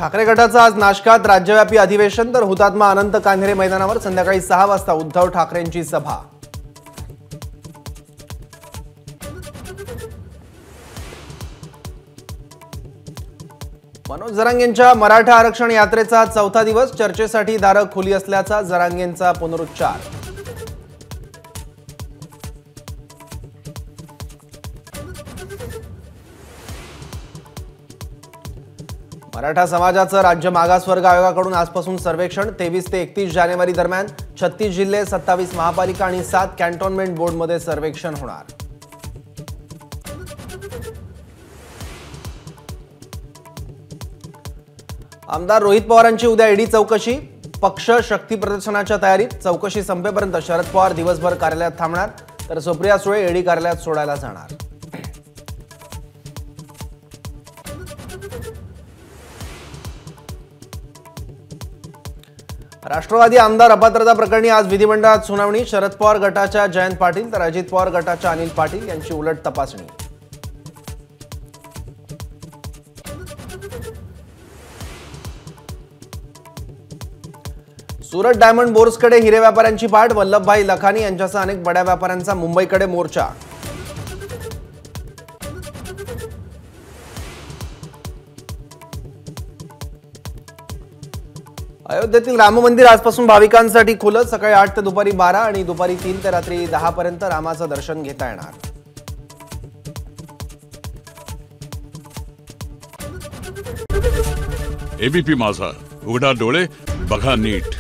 ठाकरे गटाचं आज नाशकात राज्यव्यापी अधिवेशन तर हुतात्मा अनंत कान्हेरे मैदानावर संध्याकाळी 6 वाजता उद्धव ठाकरेंची सभा। मनोज जरांगेंच्या मराठा आरक्षण यात्रेचा चौथा दिवस चर्चेसाठी दारं खुली असल्याचा जरांगेंचा पुनरुच्चार। मराठा समाजाचं राज्य मागासवर्ग आयोगाकडून आजपासून सर्वेक्षण 23 ते 31 जानेवारी दरम्यान 36 जिल्हे 27 महापालिका आणि 7 कॅन्टोन्मेंट बोर्डमध्ये सर्वेक्षण होणार। आमदार रोहित पवारांची उद्या ईडी चौकशी। पक्ष शक्ती प्रदर्शनाच्या तयारीत चौकशी संपेपर्यंत शरद पवार दिवसभर कार्यालयात थांबणार तर सुप्रिया सुळे ईडी कार्यालयात सोडायला जाणार। राष्ट्रवादी आमदार अपात्रता प्रकरणी आज विधिमंडळात सुनावणी। शरद पवार गटाच्या जयंत पाटील तर अजित पवार गटाच्या अनिल पाटील यांची उलट तपासणी। सुरत डायमंड बोर्सकडे हिरे व्यापाऱ्यांची पाठ। वल्लभभाई लखानी यांच्यासह अनेक बड्या व्यापाऱ्यांचा मुंबईकडे मोर्चा। अयोध्येतील राम मंदिर आजपासून भाविकांसाठी खुलं। सकाळी 8 ते दुपारी 12 आणि दुपारी 3 ते रात्री 10 पर्यंत रामाचं दर्शन घेता येणार। एबीपी माझा, उघडा डोळे बघा नीट।